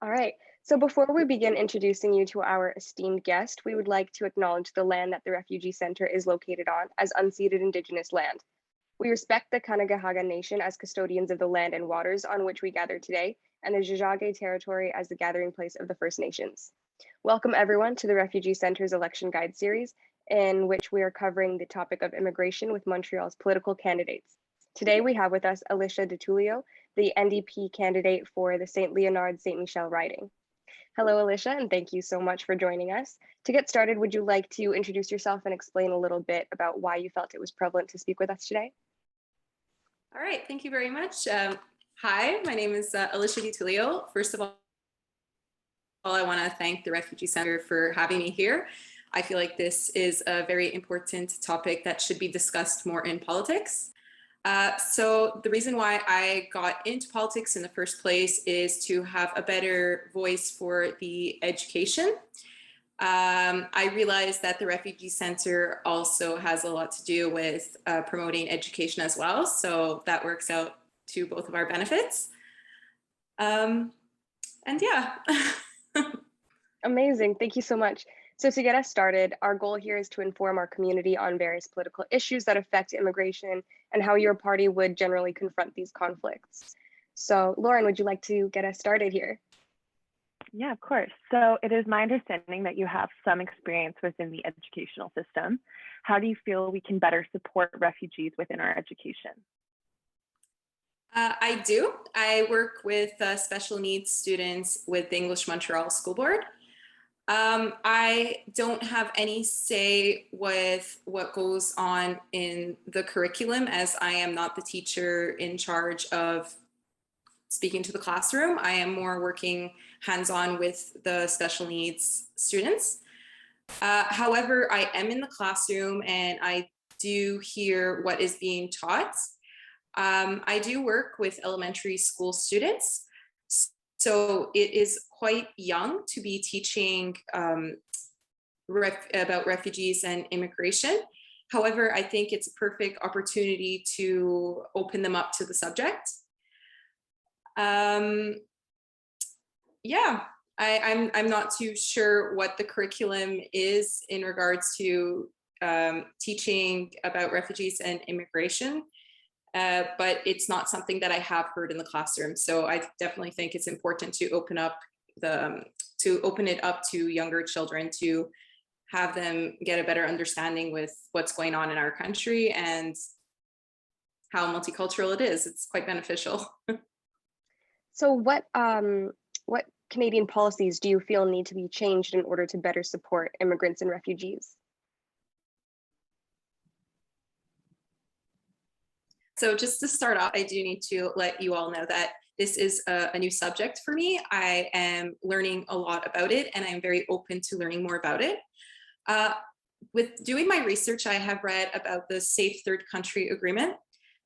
All right. So before we begin introducing you to our esteemed guest, we would like to acknowledge the land that the Refugee Center is located on as unceded Indigenous land. We respect the Kanagahaga Nation as custodians of the land and waters on which we gather today, and the Tiohtià:ke territory as the gathering place of the First Nations. Welcome everyone to the Refugee Center's election guide series, in which we are covering the topic of immigration with Montreal's political candidates. Today we have with us Alicia Di Tullio, the NDP candidate for the St. Leonard St. Michel riding. Hello, Alicia, and thank you so much for joining us. To get started, would you like to introduce yourself and explain a little bit about why you felt it was prevalent to speak with us today? All right, thank you very much. Hi, my name is Alicia Di Tullio. First of all, I want to thank the Refugee Centre for having me here. I feel like this is a very important topic that should be discussed more in politics. So the reason why I got into politics in the first place is to have a better voice for the education. I realized that the Refugee Centre also has a lot to do with promoting education as well. So that works out to both of our benefits. And yeah. Amazing. Thank you so much. So to get us started, our goal here is to inform our community on various political issues that affect immigration and how your party would generally confront these conflicts. So Lauren, would you like to get us started here? Yeah, of course. So it is my understanding that you have some experience within the educational system. How do you feel we can better support refugees within our education? I do. I work with special needs students with the English Montreal School Board. I don't have any say with what goes on in the curriculum, as I am not the teacher in charge of speaking to the classroom. I am more working hands-on with the special needs students. However, I am in the classroom and I do hear what is being taught. I do work with elementary school students. So it is quite young to be teaching about refugees and immigration. However, I think it's a perfect opportunity to open them up to the subject. Yeah, I'm not too sure what the curriculum is in regards to teaching about refugees and immigration. But it's not something that I have heard in the classroom. So I definitely think it's important to open it up to younger children, to have them get a better understanding with what's going on in our country and how multicultural it is. It's quite beneficial. So what Canadian policies do you feel need to be changed in order to better support immigrants and refugees? So just to start off, I do need to let you all know that this is a new subject for me. I am learning a lot about it and I'm very open to learning more about it. With doing my research, I have read about the Safe Third Country Agreement.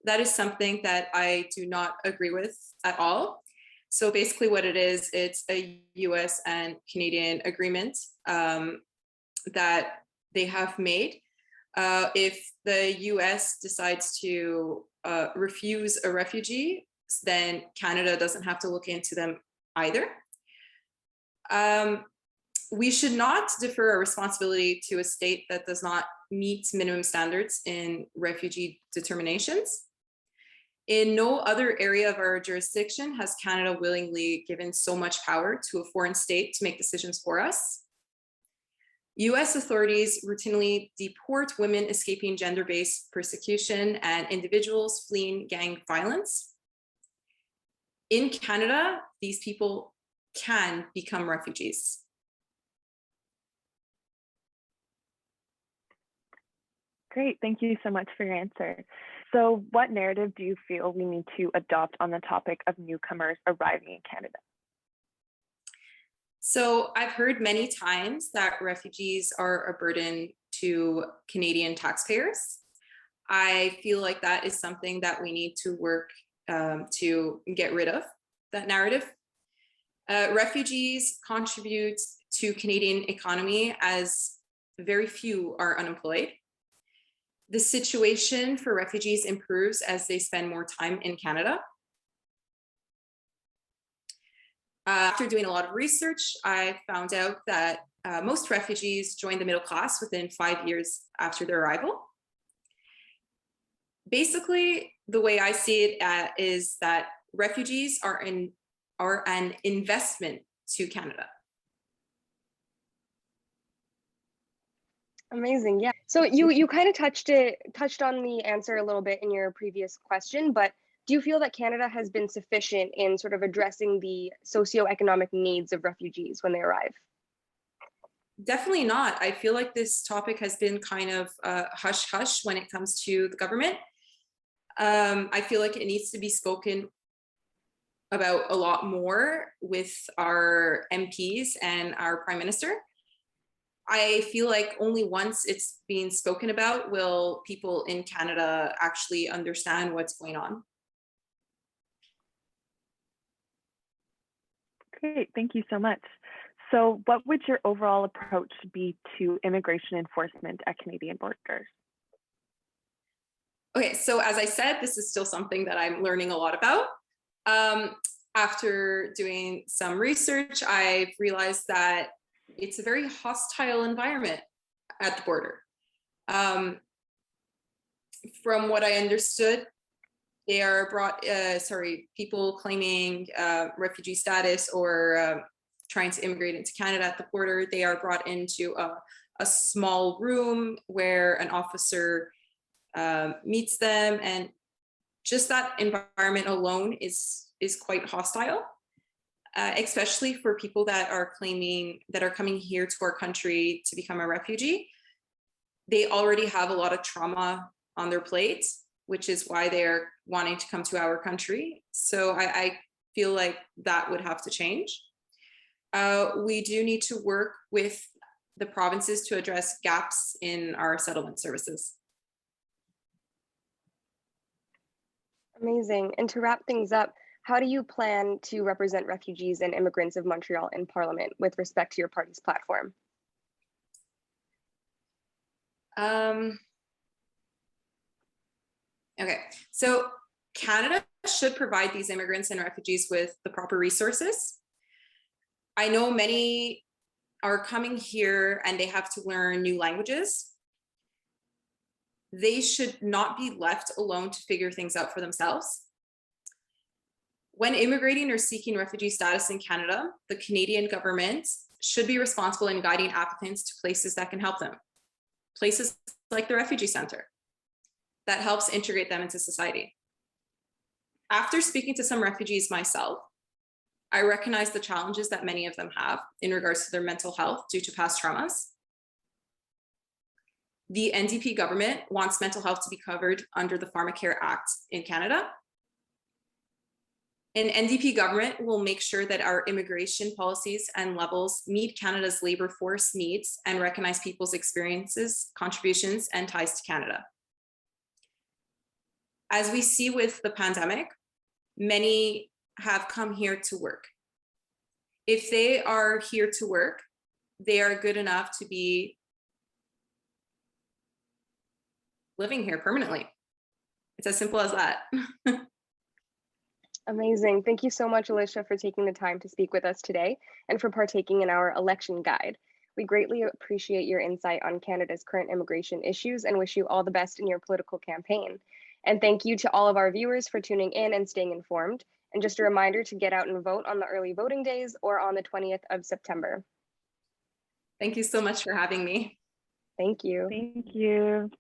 That is something that I do not agree with at all. So basically what it is, it's a US and Canadian agreement that they have made. If the US decides to refuse a refugee, then Canada doesn't have to look into them either. We should not defer our responsibility to a state that does not meet minimum standards in refugee determinations. In no other area of our jurisdiction has Canada willingly given so much power to a foreign state to make decisions for us. US authorities routinely deport women escaping gender-based persecution and individuals fleeing gang violence. In Canada, these people can become refugees. Great, thank you so much for your answer. So what narrative do you feel we need to adopt on the topic of newcomers arriving in Canada? So I've heard many times that refugees are a burden to Canadian taxpayers. I feel like that is something that we need to work to get rid of, that narrative. Refugees contribute to Canadian economy as very few are unemployed. The situation for refugees improves as they spend more time in Canada. After doing a lot of research, I found out that most refugees join the middle class within 5 years after their arrival. Basically, the way I see it is that refugees are an investment to Canada. Amazing. Yeah. So you kind of touched on the answer a little bit in your previous question, but do you feel that Canada has been sufficient in sort of addressing the socioeconomic needs of refugees when they arrive? Definitely not. I feel like this topic has been kind of hush hush when it comes to the government. I feel like it needs to be spoken about a lot more with our MPs and our Prime Minister. I feel like only once it's being spoken about will people in Canada actually understand what's going on. Great, thank you so much. So what would your overall approach be to immigration enforcement at Canadian borders? Okay, so as I said, this is still something that I'm learning a lot about. After doing some research, I've realized that it's a very hostile environment at the border. From what I understood, they are people claiming refugee status or trying to immigrate into Canada at the border, they are brought into a small room where an officer meets them, and just that environment alone is quite hostile, especially for people that are coming here to our country to become a refugee. They already have a lot of trauma on their plate, which is why they're wanting to come to our country. So I feel like that would have to change. We do need to work with the provinces to address gaps in our settlement services. Amazing. And to wrap things up, how do you plan to represent refugees and immigrants of Montreal in Parliament with respect to your party's platform? Okay, so Canada should provide these immigrants and refugees with the proper resources. I know many are coming here and they have to learn new languages. They should not be left alone to figure things out for themselves. When immigrating or seeking refugee status in Canada, the Canadian government should be responsible in guiding applicants to places that can help them. Places like the Refugee Centre that helps integrate them into society. After speaking to some refugees myself, I recognize the challenges that many of them have in regards to their mental health due to past traumas. The NDP government wants mental health to be covered under the Pharmacare Act in Canada. An NDP government will make sure that our immigration policies and levels meet Canada's labor force needs and recognize people's experiences, contributions, and ties to Canada. As we see with the pandemic, many have come here to work. If they are here to work, they are good enough to be living here permanently. It's as simple as that. Amazing. Thank you so much, Alicia, for taking the time to speak with us today and for partaking in our election guide. We greatly appreciate your insight on Canada's current immigration issues and wish you all the best in your political campaign. And thank you to all of our viewers for tuning in and staying informed. And just a reminder to get out and vote on the early voting days or on the 20th of September. Thank you so much for having me. Thank you. Thank you.